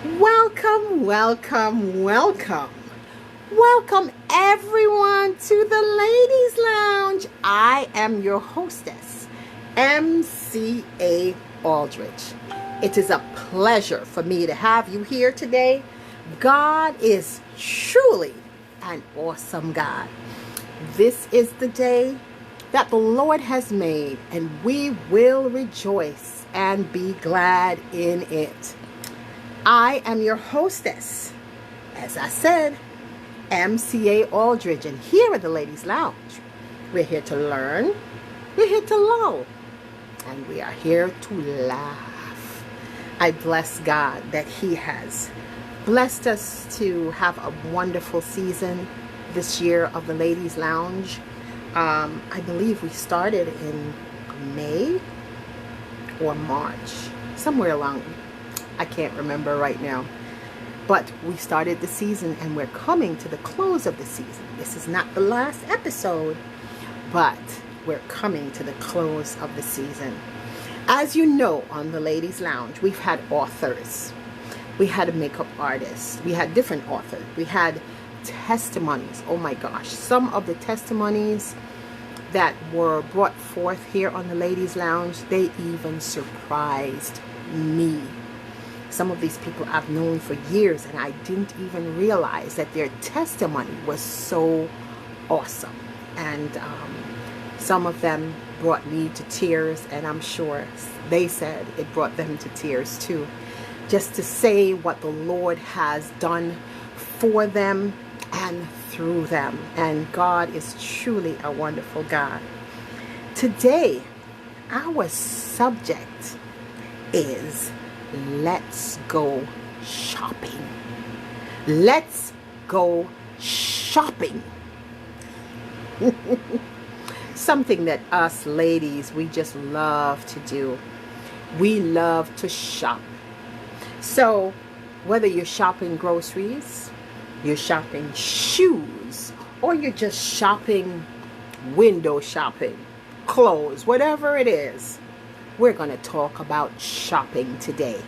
Welcome, welcome, welcome. Welcome everyone to the Ladies Lounge. I am your hostess, MCA Aldridge. It is a pleasure for me to have you here today. God is truly an awesome God. This is the day that the Lord has made, and we will rejoice and be glad in it. I am your hostess, as I said, MCA Aldridge, and here at the Ladies Lounge, we're here to learn, we're here to lull, and we are here to laugh. I bless God that He has blessed us to have a wonderful season this year of the Ladies Lounge. I believe we started in May or March, somewhere along. I can't remember right now. But we started the season and we're coming to the close of the season. This is not the last episode, but we're coming to the close of the season. As you know, on the Ladies Lounge, we've had authors. We had a makeup artist. We had different authors. We had testimonies. Oh my gosh. Some of the testimonies that were brought forth here on the Ladies Lounge, they even surprised me. Some of these people I've known for years, and I didn't even realize that their testimony was so awesome. And some of them brought me to tears, and I'm sure they said it brought them to tears too. Just to say what the Lord has done for them and through them. And God is truly a wonderful God. Today, our subject is let's go shopping. Let's go shopping. Something that us ladies, we just love to do. We love to shop. So whether you're shopping groceries, you're shopping shoes, or you're just shopping, window shopping, clothes, whatever it is, we're going to talk about shopping today.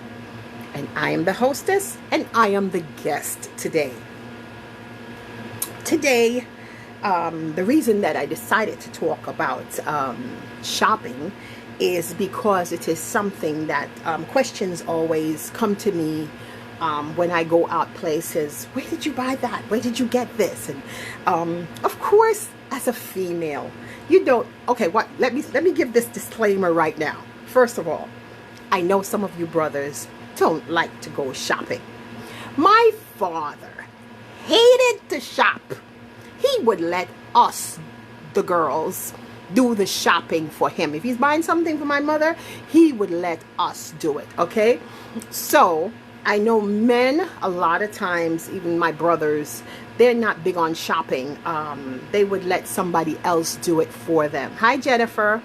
And I am the hostess, and I am the guest today. Today, the reason that I decided to talk about shopping is because it is something that questions always come to me when I go out places. Where did you buy that? Where did you get this? And of course, as a female, you don't. Okay, what? Let me give this disclaimer right now. First of all, I know some of you brothers don't like to go shopping. My father hated to shop. He would let us, the girls, do the shopping for him. If he's buying something for my mother, he would let us do it, okay? So, I know men, a lot of times, even my brothers, they're not big on shopping. They would let somebody else do it for them. Hi, Jennifer.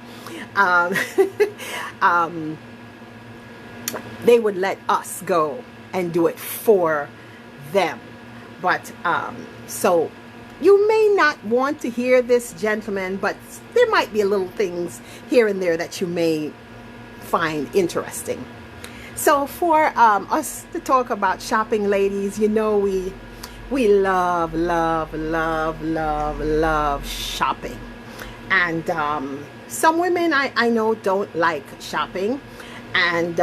They would let us go and do it for them. But so you may not want to hear this, gentlemen, but there might be a little things here and there that you may find interesting. So for us to talk about shopping, ladies, you know we love shopping. And some women I know don't like shopping, and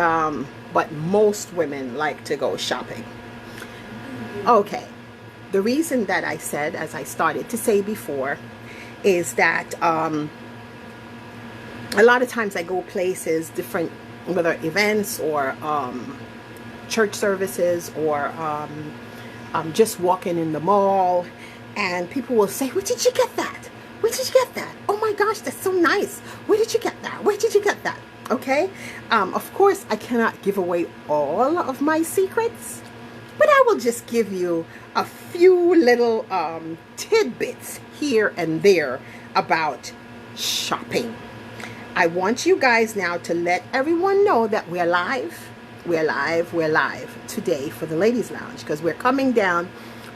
but most women like to go shopping. Okay, the reason that I said, as I started to say before, is that a lot of times I go places, different, whether events or church services or just walking in the mall, and people will say, "Where did you get that? Where did you get that? Oh my gosh, that's so nice. Where did you get that? Where did you get that?" Okay, of course I cannot give away all of my secrets, but I will just give you a few little tidbits here and there about shopping. I want you guys now to let everyone know that we're live today for the Ladies Lounge, because we're coming down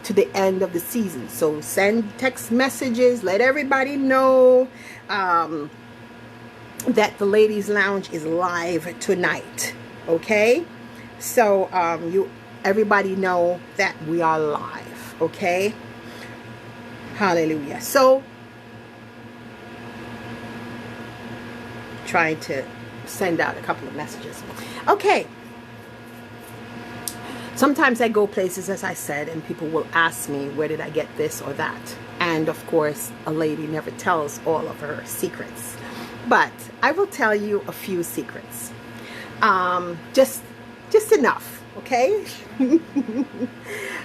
to the end of the season. So send text messages, let everybody know that the Ladies Lounge is live tonight. Okay, so everybody know that we are live. Okay, hallelujah. So trying to send out a couple of messages. Okay, sometimes I go places, as I said, and people will ask me, where did I get this or that? And of course, a lady never tells all of her secrets, but I will tell you a few secrets. Just enough, okay?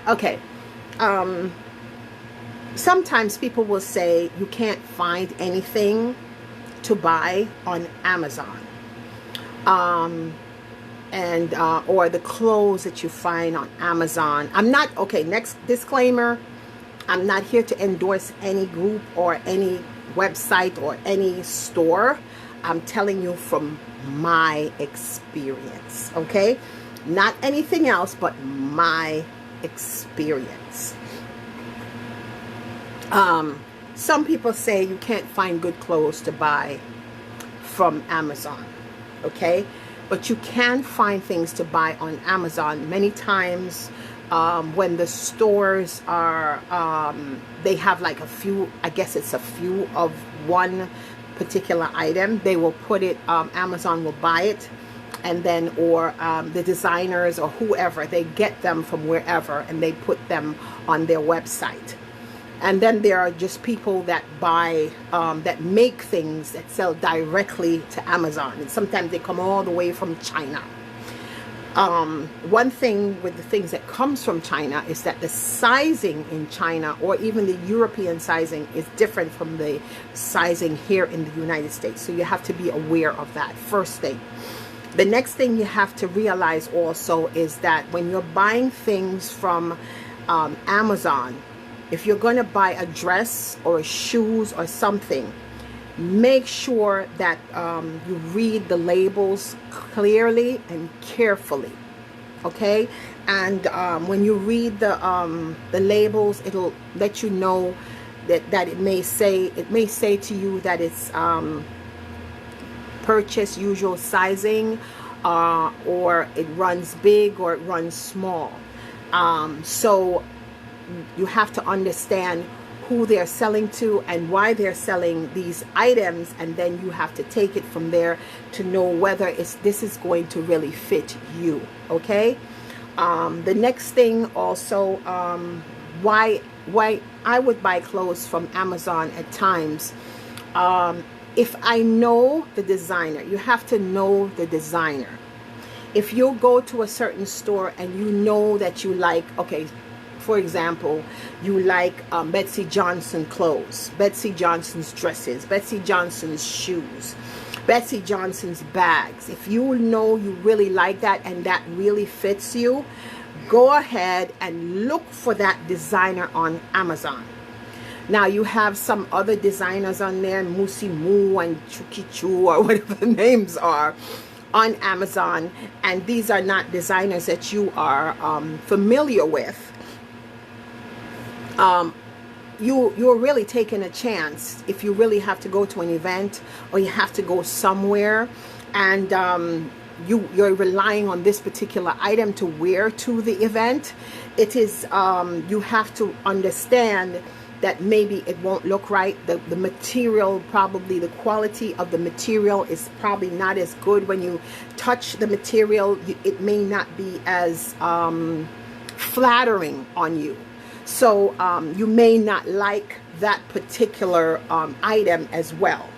Okay. Sometimes people will say you can't find anything to buy on Amazon, and or the clothes that you find on Amazon. I'm not, okay, next disclaimer, I'm not here to endorse any group or any website or any store. I'm telling you from my experience, okay? Not anything else, but my experience. Some people say you can't find good clothes to buy from Amazon, okay? But you can find things to buy on Amazon. Many times when the stores are, they have like a few, I guess it's a few of one particular item, they will put it, Amazon will buy it, and then, or the designers or whoever, they get them from wherever and they put them on their website. And then there are just people that buy, that make things that sell directly to Amazon. And sometimes they come all the way from China. One thing with the things that comes from China is that the sizing in China, or even the European sizing, is different from the sizing here in the United States. So you have to be aware of that, first thing. The next thing you have to realize also is that when you're buying things from Amazon, if you're going to buy a dress or shoes or something, make sure that you read the labels clearly and carefully, okay? And when you read the labels, it'll let you know that it may say to you that it's purchase usual sizing, or it runs big or it runs small. So you have to understand who they're selling to and why they're selling these items, and then you have to take it from there to know whether this is going to really fit you, okay? The next thing also, why I would buy clothes from Amazon at times, if I know the designer. You have to know the designer. If you go to a certain store and you know that you like, okay, for example, you like Betsy Johnson clothes, Betsy Johnson's dresses, Betsy Johnson's shoes, Betsy Johnson's bags. If you know you really like that and that really fits you, go ahead and look for that designer on Amazon. Now you have some other designers on there, Musi Moo and Chuki Chu or whatever the names are, on Amazon, and these are not designers that you are familiar with. You're really taking a chance if you really have to go to an event or you have to go somewhere, and you're relying on this particular item to wear to the event. It is you have to understand that maybe it won't look right. The material, probably the quality of the material is probably not as good. When you touch the material, it may not be as flattering on you. So you may not like that particular item as well.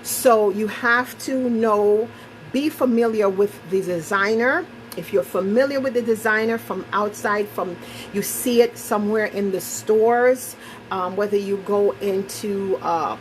So you have to know, be familiar with the designer. If you're familiar with the designer from outside, you see it somewhere in the stores, whether you go into, I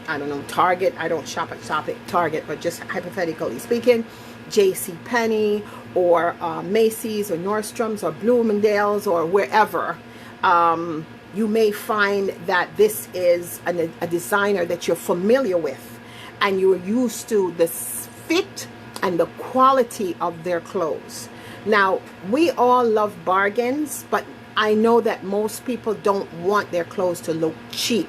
don't know, Target. I don't shop at Target, but just hypothetically speaking, JCPenney or Macy's or Nordstrom's or Bloomingdale's or wherever. You may find that this is a designer that you're familiar with and you're used to the fit and the quality of their clothes. Now, we all love bargains, but I know that most people don't want their clothes to look cheap,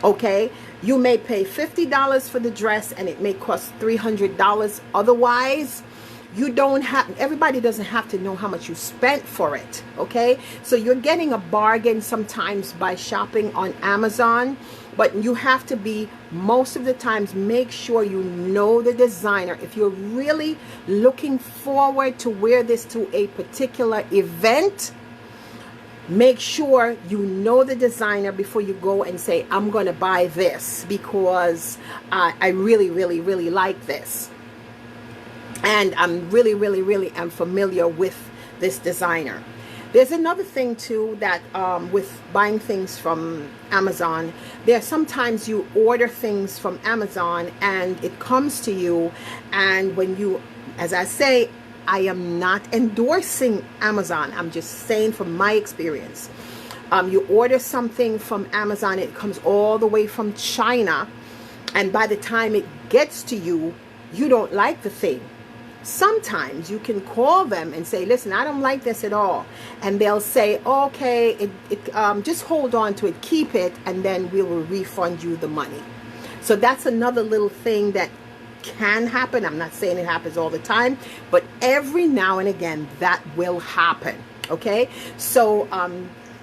okay? You may pay $50 for the dress and it may cost $300 otherwise, You don't have, everybody doesn't have to know how much you spent for it, okay? So you're getting a bargain sometimes by shopping on Amazon, but you have to be, most of the times, make sure you know the designer. If you're really looking forward to wear this to a particular event, make sure you know the designer before you go and say, I'm going to buy this because I really, really, really like this. And I'm really, really, really am familiar with this designer. There's another thing too, that with buying things from Amazon, there sometimes you order things from Amazon and it comes to you, and when you, as I say, I am not endorsing Amazon, I'm just saying from my experience. You order something from Amazon, it comes all the way from China, and by the time it gets to you, you don't like the thing. Sometimes you can call them and say, listen, I don't like this at all. And they'll say, okay, just hold on to it, keep it, and then we will refund you the money. So that's another little thing that can happen. I'm not saying it happens all the time, but every now and again that will happen. Okay, so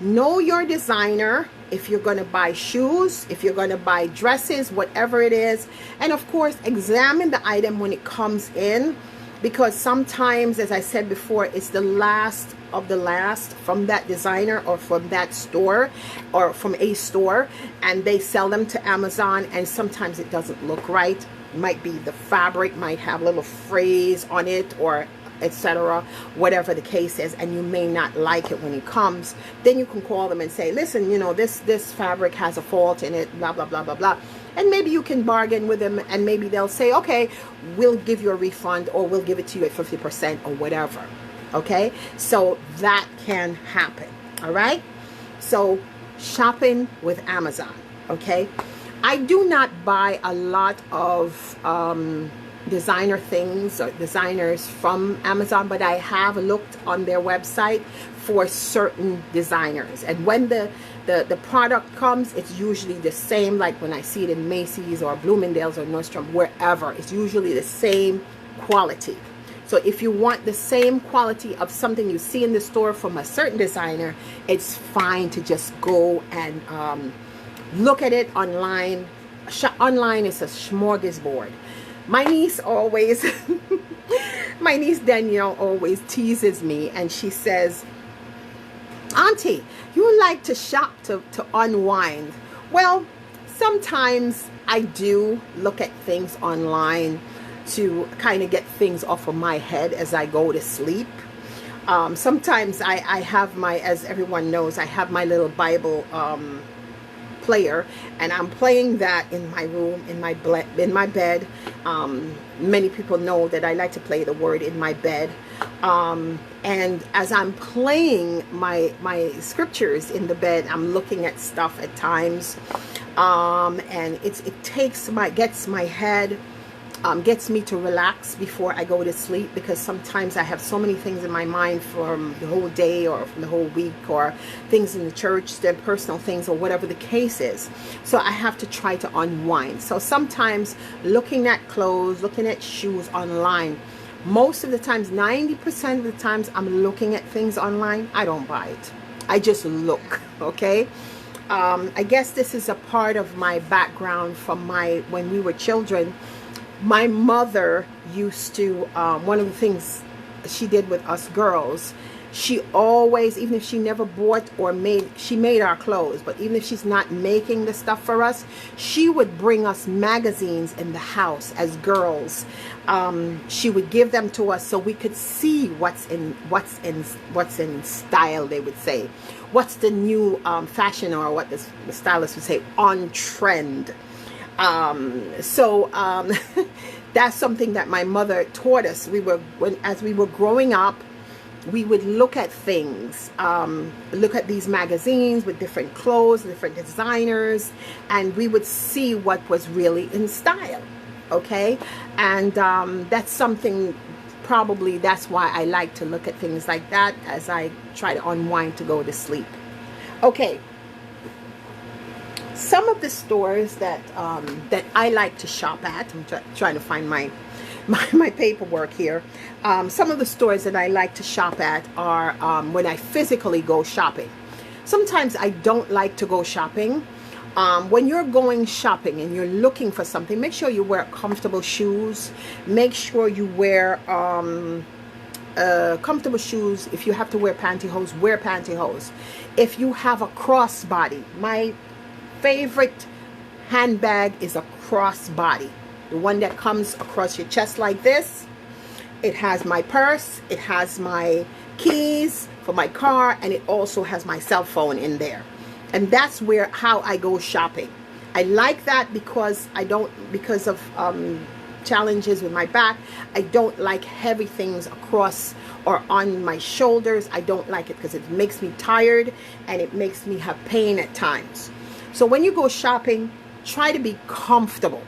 know your designer if you're going to buy shoes, if you're going to buy dresses, whatever it is. And of course, examine the item when it comes in, because sometimes, as I said before, it's the last of the last from that designer or from that store or from a store, and they sell them to Amazon, and sometimes it doesn't look right. It might be the fabric might have a little phrase on it, or etc., whatever the case is, and you may not like it when it comes. Then you can call them and say, listen, you know, this fabric has a fault in it, blah blah blah blah blah. And maybe you can bargain with them, and maybe they'll say, okay, we'll give you a refund, or we'll give it to you at 50% or whatever. Okay, so that can happen. All right, so shopping with Amazon. Okay, I do not buy a lot of designer things or designers from Amazon, but I have looked on their website for certain designers, and when the product comes, it's usually the same. Like when I see it in Macy's or Bloomingdale's or Nordstrom, wherever, it's usually the same quality. So if you want the same quality of something you see in the store from a certain designer, it's fine to just go and look at it online. Online is a smorgasbord. My niece always, my niece Danielle always teases me, and she says, Auntie, you like to shop to unwind. Well, sometimes I do look at things online to kind of get things off of my head as I go to sleep. Sometimes I have my, as everyone knows, I have my little Bible player, and I'm playing that in my room, in my bed. Many people know that I like to play the word in my bed. And as I'm playing my scriptures in the bed, I'm looking at stuff at times, and gets my head, gets me to relax before I go to sleep, because sometimes I have so many things in my mind from the whole day or from the whole week, or things in the church, their personal things, or whatever the case is. So I have to try to unwind. So sometimes looking at clothes, looking at shoes online, most of the times, 90% of the times I'm looking at things online, I don't buy it. I just look, okay? I guess this is a part of my background from when we were children. My mother used to, one of the things she did with us girls, she always, even if she never bought or made, she made our clothes, but even if she's not making the stuff for us, she would bring us magazines in the house as girls. She would give them to us so we could see what's in style, they would say. What's the new fashion, or what the stylist would say, on trend. That's something that my mother taught us. As we were growing up, we would look at things, look at these magazines with different clothes, different designers, and we would see what was really in style. Okay, and that's something, probably that's why I like to look at things like that as I try to unwind to go to sleep. Okay. Some of the stores that I like to shop at, I'm trying to find my my paperwork here. Some of the stores that I like to shop at are when I physically go shopping. Sometimes I don't like to go shopping. When you're going shopping and you're looking for something, make sure you wear comfortable shoes. Make sure you wear comfortable shoes. If you have to wear pantyhose, wear pantyhose. If you have a crossbody, my favorite handbag is a crossbody, the one that comes across your chest like this. It has my purse, it has my keys for my car, and it also has my cell phone in there. And that's how I go shopping. I like that because because of challenges with my back, I don't like heavy things across or on my shoulders. I don't like it because it makes me tired and it makes me have pain at times. So when you go shopping, try to be comfortable.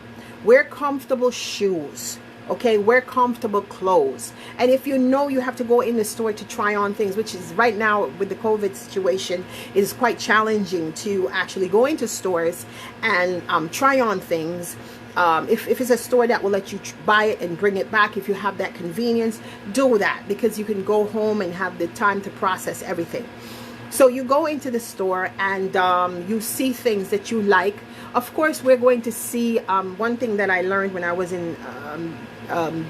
Wear comfortable shoes. Okay, wear comfortable clothes. And if you know you have to go in the store to try on things, which is right now with the COVID situation, it is quite challenging to actually go into stores and try on things. If it's a store that will let you buy it and bring it back, if you have that convenience, do that, because you can go home and have the time to process everything. So you go into the store and you see things that you like. Of course, we're going to see one thing that I learned when I was in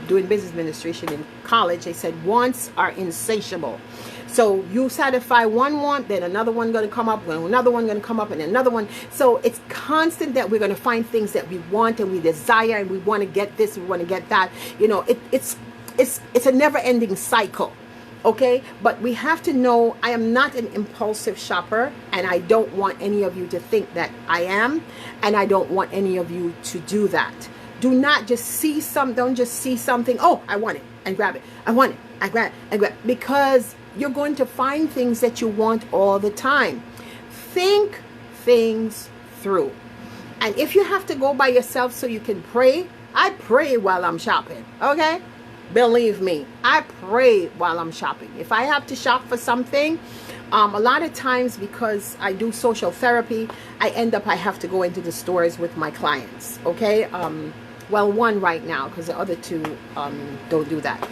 doing business administration in college. They said wants are insatiable. So you satisfy one want, then another one going to come up, then another one going to come up, and another one. So it's constant that we're going to find things that we want and we desire, and we want to get this, we want to get that. You know, it's a never-ending cycle. Okay, but we have to know I am not an impulsive shopper, and I don't want any of you to think that I am, and I don't want any of you to do that. Do not just see don't just see something, oh, I want it, and grab it. I want it, I grab it, and grab it, because you're going to find things that you want all the time. Think things through. And if you have to go by yourself so you can pray, I pray while I'm shopping, okay? Believe me, I pray while I'm shopping. If I have to shop for something, a lot of times, because I do social therapy, I have to go into the stores with my clients, okay? Well, one right now, because the other two don't do that.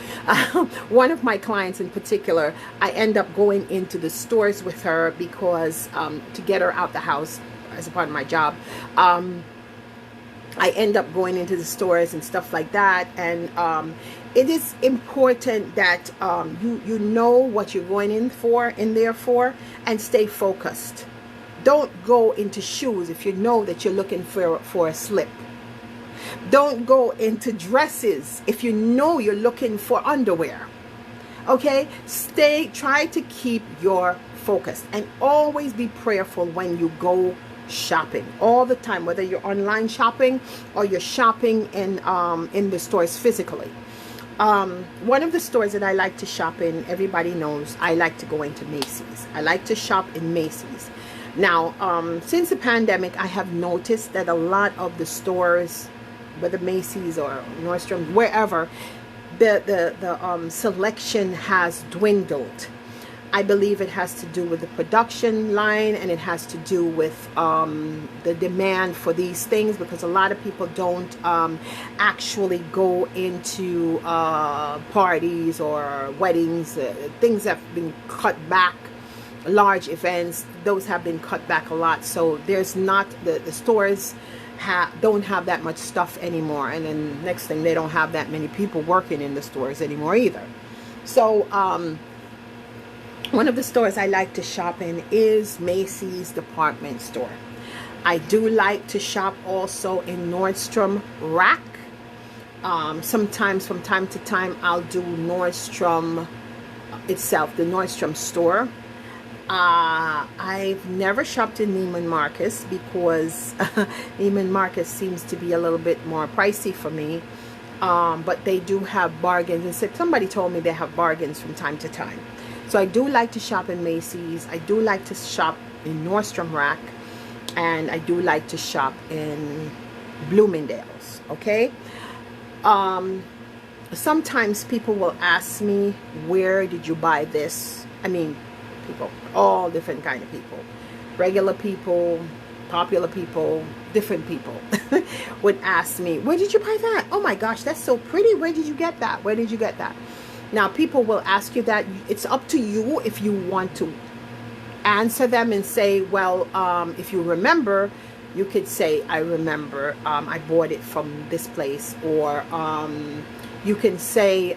One of my clients in particular, I end up going into the stores with her because to get her out the house as a part of my job. I end up going into the stores and stuff like that, and it is important that you know what you're going in there for, and stay focused. Don't go into shoes if you know that you're looking for a slip. Don't go into dresses if you know you're looking for underwear. Okay, try to keep your focus, and always be prayerful when you go shopping all the time, whether you're online shopping or you're shopping in the stores physically. One of the stores that I like to shop in, everybody knows I like to go into Macy's. I like to shop in Macy's. Now, since the pandemic, I have noticed that a lot of the stores, whether Macy's or Nordstrom, wherever, the selection has dwindled. I believe it has to do with the production line, and it has to do with the demand for these things, because a lot of people don't actually go into parties or weddings. Things have been cut back. Large events, those have been cut back a lot. So there's not, the stores don't have that much stuff anymore. And then next thing, they don't have that many people working in the stores anymore either. So one of the stores I like to shop in is Macy's department store. I do like to shop also in Nordstrom Rack. Sometimes from time to time I'll do Nordstrom itself, the Nordstrom store. I've never shopped in Neiman Marcus because Neiman Marcus seems to be a little bit more pricey for me. But they do have bargains, and somebody told me they have bargains from time to time. So I do like to shop in Macy's. I do like to shop in Nordstrom Rack, and I do like to shop in Bloomingdale's. Okay. Sometimes people will ask me, where did you buy this? I mean, people, all different kind of people, regular people, popular people, different people would ask me, where did you buy that? Oh my gosh, that's so pretty. Where did you get that? Where did you get that? Now, people will ask you that. It's up to you if you want to answer them and say, well, if you remember, you could say, I remember, I bought it from this place. Or you can say,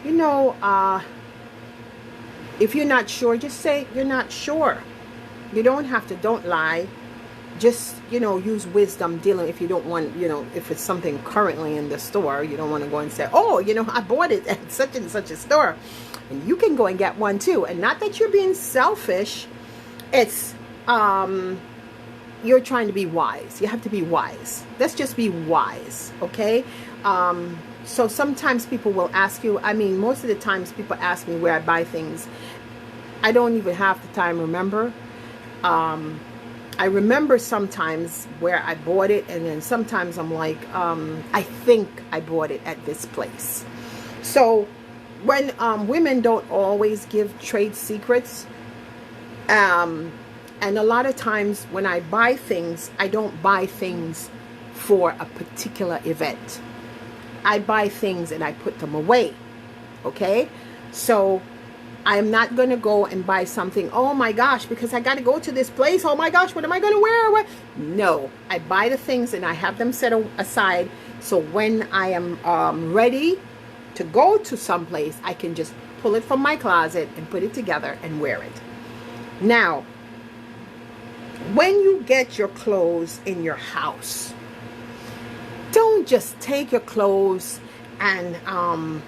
you know, if you're not sure, just say you're not sure. You don't have to, don't lie. Just, you know, use wisdom dealing. If you don't want, you know, if it's something currently in the store, you don't want to go and say, oh, you know, I bought it at such and such a store. And you can go and get one too. And not that you're being selfish. It's, you're trying to be wise. You have to be wise. Let's just be wise, okay? So sometimes people will ask you, I mean, most of the times people ask me where I buy things. I don't even have the time, remember? I remember sometimes where I bought it, and then sometimes I'm like, I think I bought it at this place. So when women don't always give trade secrets, and a lot of times when I buy things, I don't buy things for a particular event. I buy things and I put them away, okay? So I'm not going to go and buy something, oh my gosh, because I got to go to this place. Oh my gosh, what am I going to wear? No, I buy the things and I have them set aside. So when I am ready to go to someplace, I can just pull it from my closet and put it together and wear it. Now, when you get your clothes in your house, don't just take your clothes and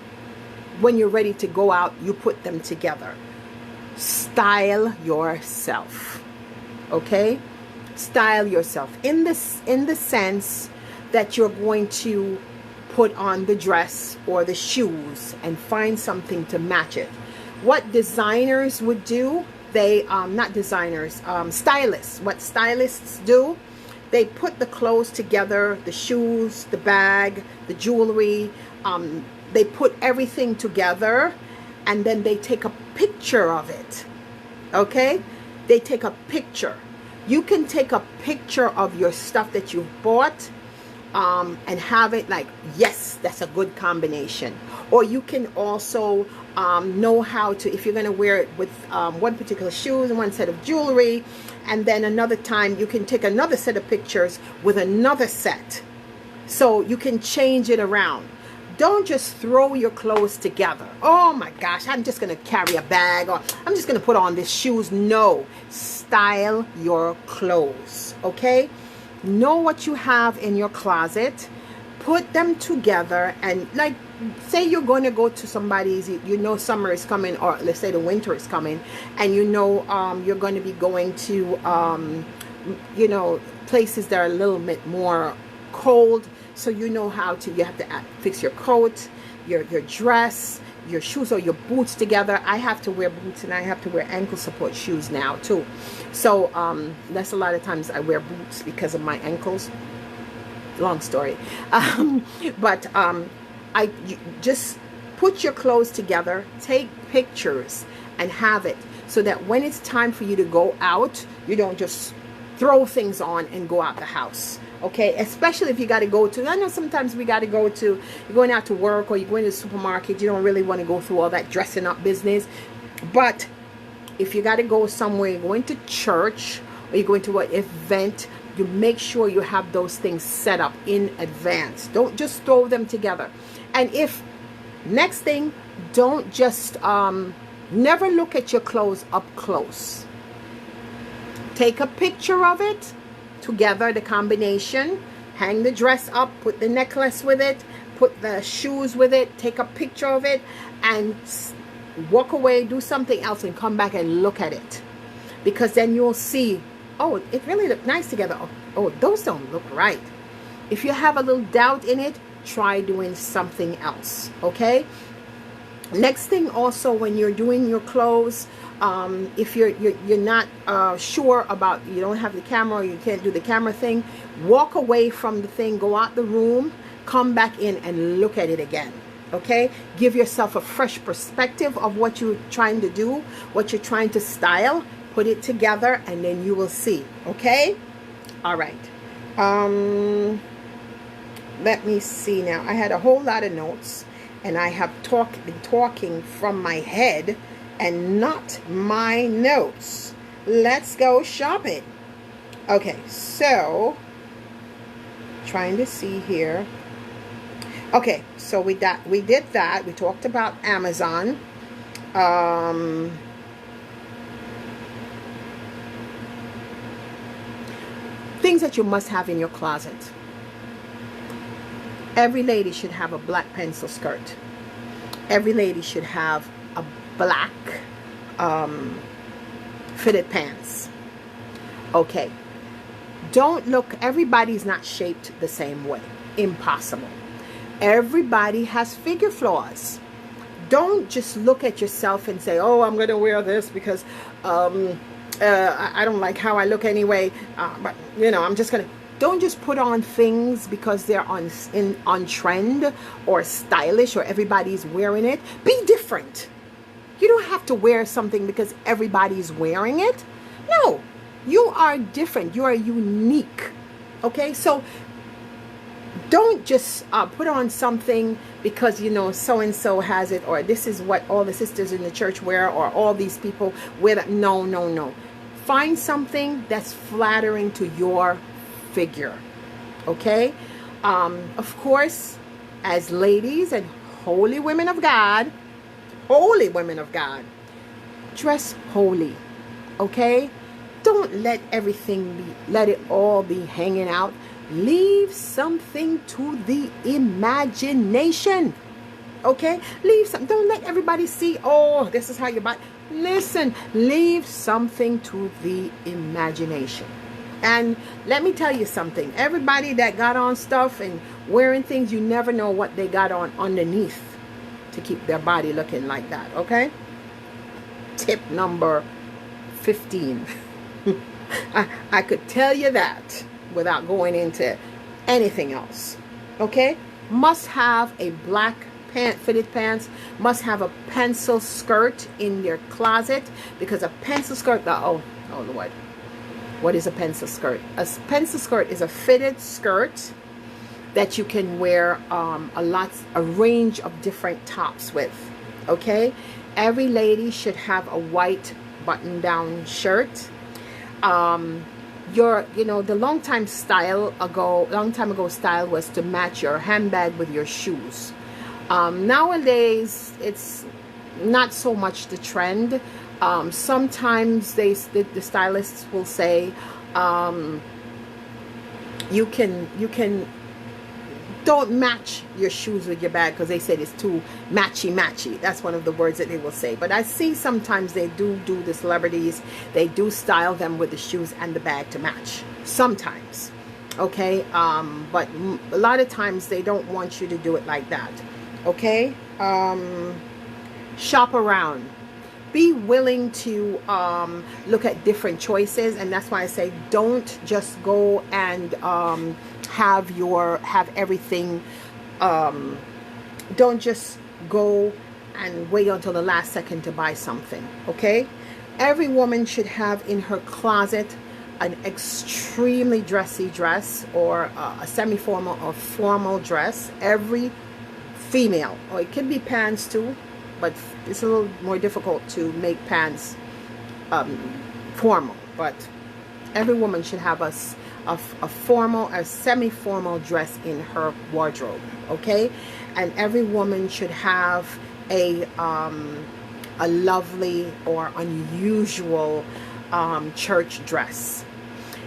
when you're ready to go out, you put them together. Style yourself, okay? Style yourself in the sense that you're going to put on the dress or the shoes and find something to match it. What designers would do, they not designers, stylists. What stylists do, they put the clothes together, the shoes, the bag, the jewelry. They put everything together and then they take a picture of it. Okay? They take a picture. You can take a picture of your stuff that you've bought and have it like, yes, that's a good combination. Or you can also know how to, if you're going to wear it with one particular shoes and one set of jewelry, and then another time you can take another set of pictures with another set. So you can change it around. Don't just throw your clothes together. Oh my gosh, I'm just going to carry a bag, or I'm just going to put on these shoes. No, style your clothes, okay? Know what you have in your closet. Put them together, and like, say you're going to go to somebody's, you know summer is coming, or let's say the winter is coming, and you know you're going to be going to, you know, places that are a little bit more cold. So you know how to, you have to fix your coat, your dress, your shoes or your boots together. I have to wear boots and I have to wear ankle support shoes now too. So that's a lot of times I wear boots because of my ankles. Long story. You just put your clothes together, take pictures and have it so that when it's time for you to go out, you don't just throw things on and go out the house. Okay, especially if you got to go to, I know sometimes we got to go to, you're going out to work or you're going to the supermarket, you don't really want to go through all that dressing up business. But if you got to go somewhere, you're going to church or you're going to an event, you make sure you have those things set up in advance. Don't just throw them together. And if, next thing, don't just, never look at your clothes up close. Take a picture of it. Together, the combination, hang the dress up, put the necklace with it, put the shoes with it, take a picture of it, and walk away, do something else, and come back and look at it. Because then you'll see, oh, it really looked nice together. Oh, those don't look right. If you have a little doubt in it, try doing something else, okay? Next thing also, when you're doing your clothes, if you're not sure about, you don't have the camera or you can't do the camera thing, walk away from the thing, go out the room, come back in and look at it again. Okay, give yourself a fresh perspective of what you're trying to do, what you're trying to style, put it together, and then you will see. Okay, All right. Let me see now. I had a whole lot of notes, and I have been talking from my head and not my notes. Let's go shopping. Okay, so trying to see here. Okay, so we did that. We talked about Amazon. Things that you must have in your closet. Every lady should have a black pencil skirt. Every lady should have a black fitted pants. Okay. Don't look, everybody's not shaped the same way. Impossible. Everybody has figure flaws. Don't just look at yourself and say, oh, I'm going to wear this because I don't like how I look anyway. But, you know, I'm just going to. Don't just put on things because they're on trend or stylish or everybody's wearing it. Be different. You don't have to wear something because everybody's wearing it. No, you are different. You are unique. Okay, so don't just put on something because, you know, so-and-so has it, or this is what all the sisters in the church wear, or all these people wear that. No, no, no. Find something that's flattering to your figure. Okay? Of course, as ladies and holy women of God, dress holy. Okay? Don't let let it all be hanging out. Leave something to the imagination. Okay? Leave some. Don't let everybody see, oh, this is how you buy. Listen, leave something to the imagination. And let me tell you something. Everybody that got on stuff and wearing things, you never know what they got on underneath to keep their body looking like that. Okay? Tip number 15. I could tell you that without going into anything else. Okay? Must have a black fitted pants. Must have a pencil skirt in your closet, because a pencil skirt, oh Lord. What is a pencil skirt? A pencil skirt is a fitted skirt that you can wear a range of different tops with. Okay? Every lady should have a white button-down shirt. The long time ago style was to match your handbag with your shoes. Nowadays it's not so much the trend. Sometimes the stylists will say you can don't match your shoes with your bag because they said it's too matchy. That's one of the words that they will say. But I see sometimes they do the celebrities, they do style them with the shoes and the bag to match sometimes. Okay, but a lot of times they don't want you to do it like that. Okay, shop around. Be willing to look at different choices, and that's why I say don't just go and have everything. Don't just go and wait until the last second to buy something. Okay, every woman should have in her closet an extremely dressy dress, or a semi-formal or formal dress. Every female, or it can be pants too, but it's a little more difficult to make pants formal. But every woman should have a formal or semi-formal dress in her wardrobe. Okay, and every woman should have a lovely or unusual church dress,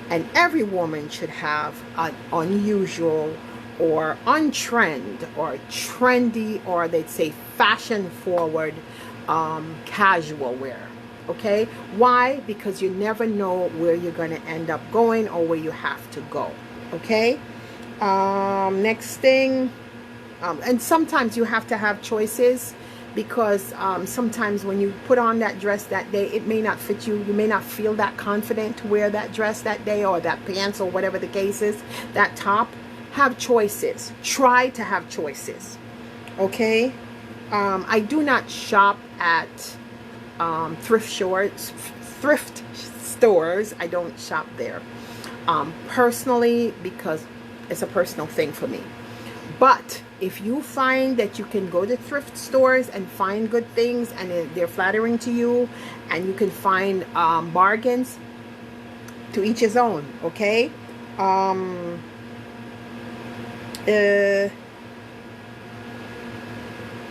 and every woman should have an unusual or on-trend or trendy, or they'd say fashion forward casual wear. Okay, why? Because you never know where you're going to end up going or where you have to go. Okay, next thing, and sometimes you have to have choices, because sometimes when you put on that dress that day, it may not fit you. You may not feel that confident to wear that dress that day, or that pants, or whatever the case is, that top. Have choices. Try to have choices. Okay, I do not shop at thrift stores. I don't shop there. personally, because it's a personal thing for me. But if you find that you can go to thrift stores and find good things and they're flattering to you, and you can find bargains, to each his own, okay?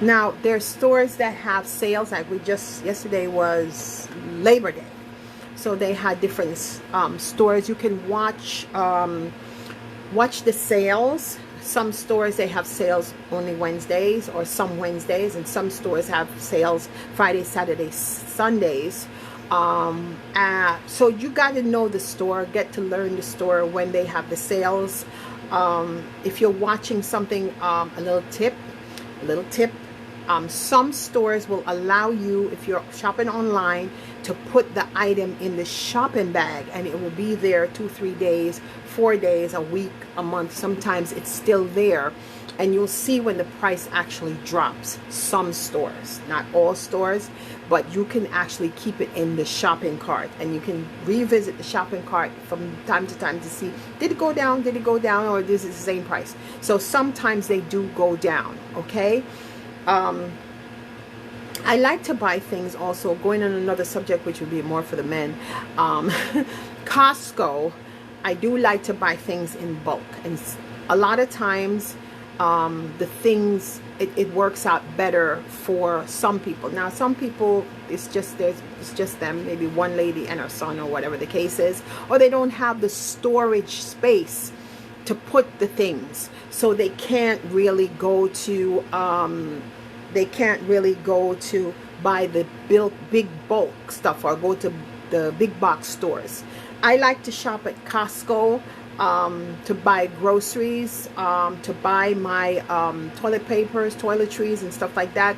Now, there's stores that have sales, like yesterday was Labor Day. So they had different stores. You can watch the sales. Some stores, they have sales only Wednesdays or some Wednesdays, and some stores have sales Fridays, Saturdays, Sundays. So you got to know the store, get to learn the store when they have the sales. If you're watching something, a little tip. Some stores will allow you, if you're shopping online, to put the item in the shopping bag, and it will be there 2-3 days, 4 days, a week, a month. Sometimes it's still there, and you'll see when the price actually drops. Some stores, not all stores, but you can actually keep it in the shopping cart, and you can revisit the shopping cart from time to time to see, did it go down, or this is the same price. So sometimes they do go down, okay? I like to buy things also, going on another subject, which would be more for the men. Costco, I do like to buy things in bulk, and a lot of times the things, it works out better for some people. Now some people, it's just them, maybe one lady and her son, or whatever the case is, or they don't have the storage space to put the things, so they can't really go to buy the big bulk stuff, or go to the big box stores. I like to shop at Costco to buy groceries, to buy my toilet papers, toiletries, and stuff like that.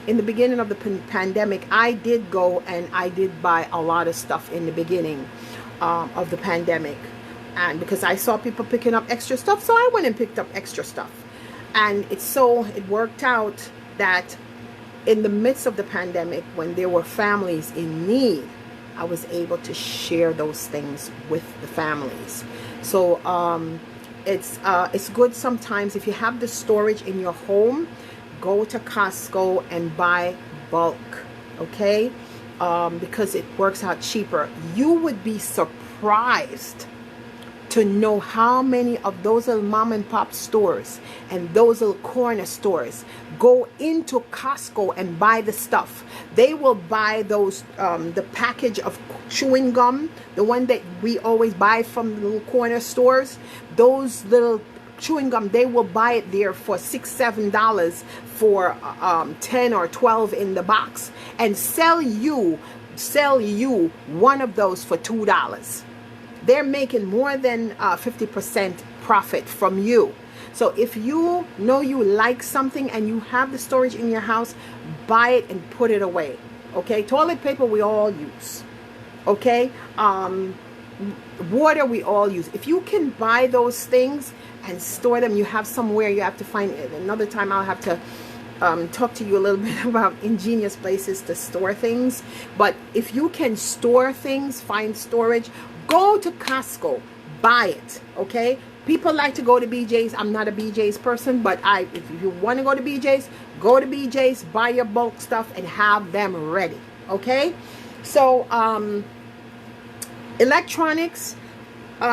In the beginning of the pandemic, I did go and I did buy a lot of stuff in the beginning of the pandemic. And because I saw people picking up extra stuff, so I went and picked up extra stuff. And it worked out that in the midst of the pandemic, when there were families in need, I was able to share those things with the families. So it's good sometimes, if you have the storage in your home, go to Costco and buy bulk, okay? Because it works out cheaper. You would be surprised to know how many of those little mom and pop stores and those little corner stores go into Costco and buy the stuff. They will buy those the package of chewing gum, the one that we always buy from the little corner stores. Those little chewing gum, they will buy it there for $6-7 for 10 or 12 in the box, and sell you one of those for $2. They're making more than 50% profit from you. So if you know you like something and you have the storage in your house, buy it and put it away. Okay, toilet paper we all use. Okay, water we all use. If you can buy those things and store them, you have somewhere. You have to find it. Another time I'll have to talk to you a little bit about ingenious places to store things. But if you can store things, find storage, go to Costco, buy it, okay? People like to go to BJ's. I'm not a BJ's person, but if you want to go to BJ's, go to BJ's, buy your bulk stuff, and have them ready, okay? So, electronics,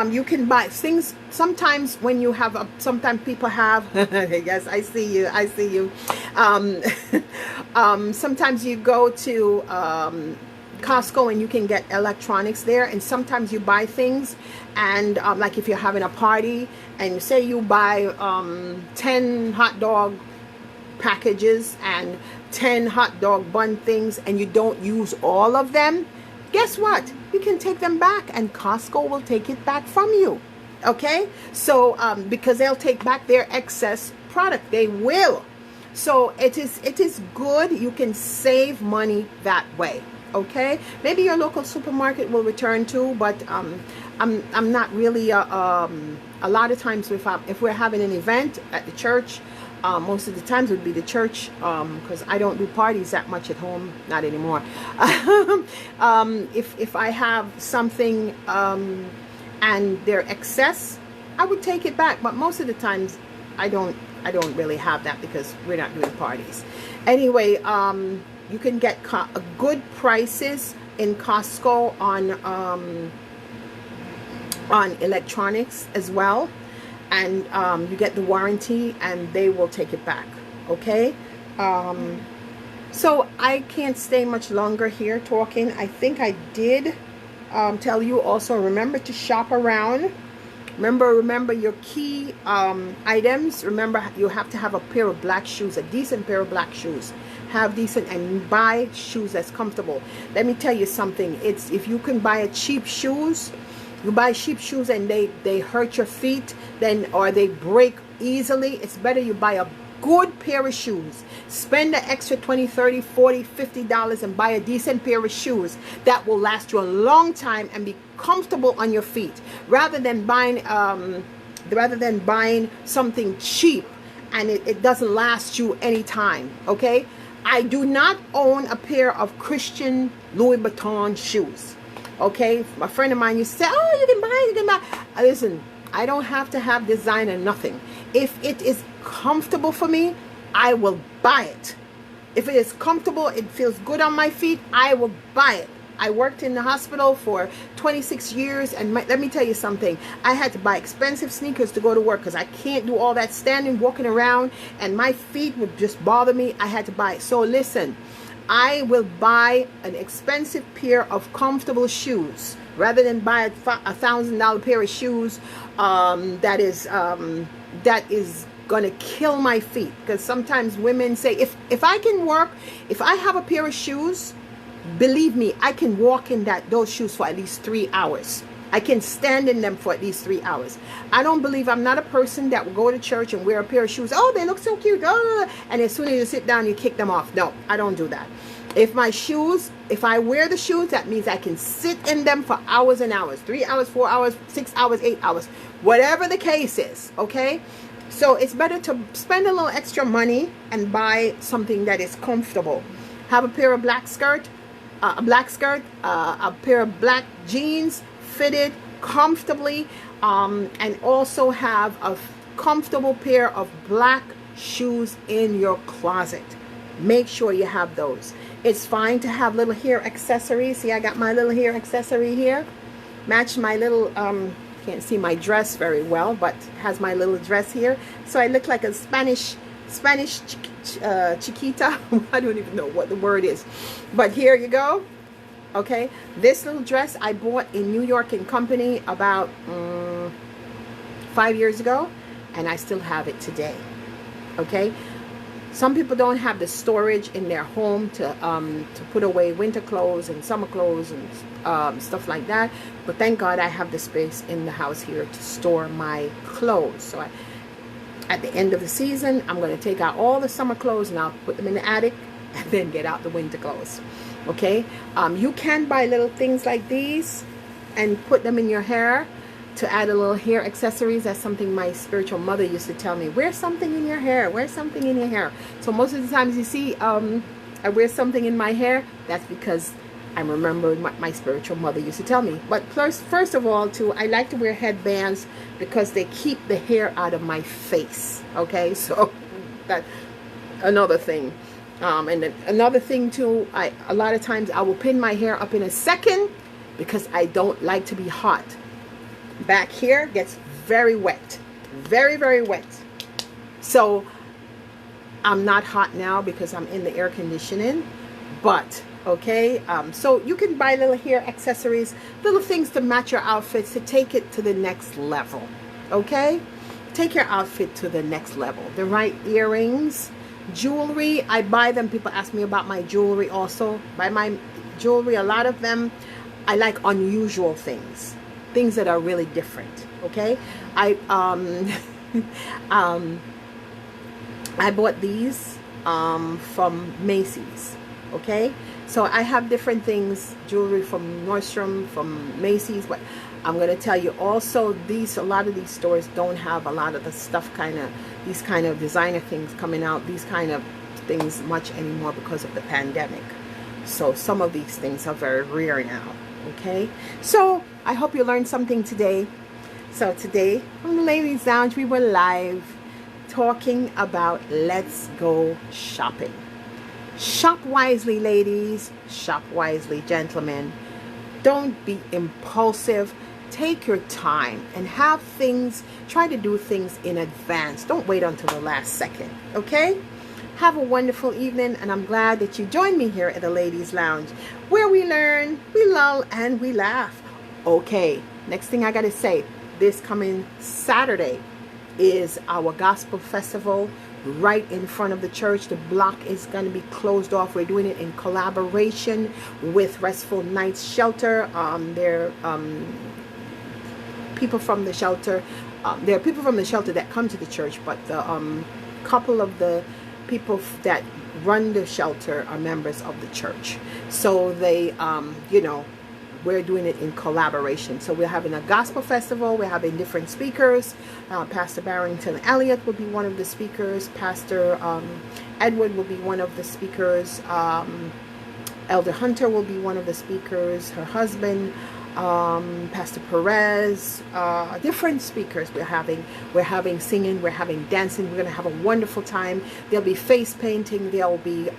you can buy things. Sometimes when you have, sometimes people have, yes, I see you. Sometimes you go to Costco and you can get electronics there, and sometimes you buy things, and like if you're having a party and say you buy 10 hot dog packages and 10 hot dog bun things, and you don't use all of them, guess what? You can take them back, and Costco will take it back from you. Okay, so because they'll take back their excess product, they will. So it is good. You can save money that way. Okay, maybe your local supermarket will return too, but I'm not really a lot of times if we're having an event at the church, most of the times it would be the church, because I don't do parties that much at home, not anymore. If I have something and they're excess, I would take it back. But most of the times I don't really have that because we're not doing parties. Anyway, you can get good prices in Costco on electronics as well, and you get the warranty and they will take it back. Okay, so I can't stay much longer here talking. I think I did tell you also, remember to shop around. Remember your key items. Remember, you have to have a pair of black shoes, a decent pair of black shoes. Have decent, and buy shoes that's comfortable. Let me tell you something. It's, if you can buy cheap shoes, you buy cheap shoes and they hurt your feet, then, or they break easily, it's better you buy a good pair of shoes. Spend the extra $20, $30, $40, $50 and buy a decent pair of shoes that will last you a long time and be comfortable on your feet, rather than buying something cheap and it doesn't last you any time. Okay, I do not own a pair of Christian Louis Vuitton shoes. Okay, a friend of mine used to say, oh, you can buy. Listen, I don't have to have designer, nothing. If it is comfortable for me, I will buy it. If it is comfortable, it feels good on my feet, I will buy it. I worked in the hospital for 26 years, and let me tell you something. I had to buy expensive sneakers to go to work because I can't do all that standing, walking around, and my feet would just bother me. I had to buy it. So listen, I will buy an expensive pair of comfortable shoes rather than buy a $1,000 pair of shoes that is gonna kill my feet. Because sometimes women say, if I can work, if I have a pair of shoes, believe me, I can walk in those shoes for at least 3 hours. I can stand in them for at least 3 hours. I don't believe, I'm not a person that will go to church and wear a pair of shoes. Oh, they look so cute. Oh, and as soon as you sit down, you kick them off. No, I don't do that. If I wear the shoes, that means I can sit in them for hours and hours. 3 hours, 4 hours, 6 hours, 8 hours. Whatever the case is, okay? So it's better to spend a little extra money and buy something that is comfortable. Have a pair of black skirt, a pair of black jeans, fitted comfortably, and also have a comfortable pair of black shoes in your closet. Make sure you have those. It's fine to have little hair accessories. See, I got my little hair accessory here. Match my little, can't see my dress very well, but has my little dress here. So I look like a Spanish chiquita. I don't even know what the word is. But here you go. Okay, this little dress I bought in New York & Company about 5 years ago, and I still have it today. Okay, some people don't have the storage in their home to put away winter clothes and summer clothes and stuff like that, but thank God I have the space in the house here to store my clothes. So at the end of the season, I'm going to take out all the summer clothes and I'll put them in the attic and then get out the winter clothes. Okay, you can buy little things like these and put them in your hair to add a little hair accessories. That's something my spiritual mother used to tell me. Wear something in your hair. Wear something in your hair. So most of the times you see I wear something in my hair, that's because I'm remembering what my spiritual mother used to tell me. But first of all, too, I like to wear headbands because they keep the hair out of my face. Okay, so that's another thing. And then another thing too, a lot of times I will pin my hair up in a second because I don't like to be hot. Back here gets very wet, very, very wet. So I'm not hot now because I'm in the air conditioning. But okay, so you can buy little hair accessories, little things to match your outfits, to take it to the next level. Okay, take your outfit to the next level. The right earrings, jewelry, I buy them. People ask me about my jewelry also. Buy my jewelry, a lot of them I like unusual things that are really different. Okay, I bought these from Macy's. Okay, so I have different things, jewelry from Nordstrom, from Macy's, but I'm going to tell you also, a lot of these stores don't have a lot of the stuff, these kind of designer things coming out, these kind of things much anymore because of the pandemic. So some of these things are very rare now. Okay, so I hope you learned something today. So today on the Ladies Lounge, we were live talking about let's go shopping. Shop wisely, ladies. Shop wisely, gentlemen. Don't be impulsive. Take your time and have things, try to do things in advance. Don't wait until the last second, okay? Have a wonderful evening, and I'm glad that you joined me here at the Ladies Lounge, where we learn, we lull, and we laugh. Okay, next thing I got to say, this coming Saturday is our gospel festival right in front of the church. The block is going to be closed off. We're doing it in collaboration with Restful Nights Shelter. They're people from the shelter. There are people from the shelter that come to the church, but the couple of the people that run the shelter are members of the church. So they, we're doing it in collaboration. So we're having a gospel festival. We're having different speakers. Pastor Barrington Elliott will be one of the speakers. Pastor Edward will be one of the speakers. Elder Hunter will be one of the speakers. Her husband, Pastor Perez, different speakers we're having singing, we're having dancing. We're going to have a wonderful time. There'll be face painting, there'll be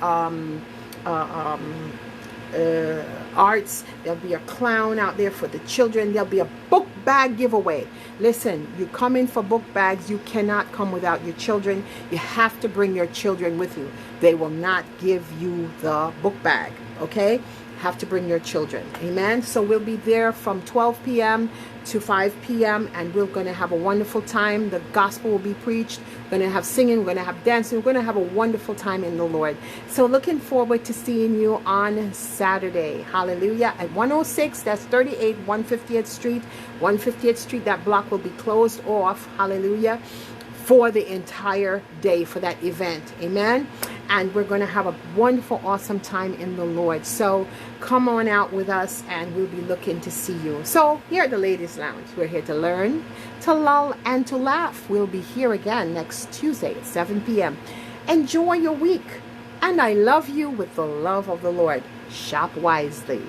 arts, there'll be a clown out there for the children, there'll be a book bag giveaway. Listen, you come in for book bags, you cannot come without your children. You have to bring your children with you. They will not give you the book bag, okay? Have to bring your children. Amen. So we'll be there from 12 p.m. to 5 p.m. and we're going to have a wonderful time. The gospel will be preached. We're going to have singing. We're going to have dancing. We're going to have a wonderful time in the Lord. So looking forward to seeing you on Saturday. Hallelujah. At 106, that's 38 150th Street. 150th Street, that block will be closed off. Hallelujah. For the entire day for that event. Amen. And we're going to have a wonderful, awesome time in the Lord. So come on out with us and we'll be looking to see you. So here at the Ladies Lounge, we're here to learn, to lull, and to laugh. We'll be here again next Tuesday at 7 p.m. Enjoy your week. And I love you with the love of the Lord. Shop wisely.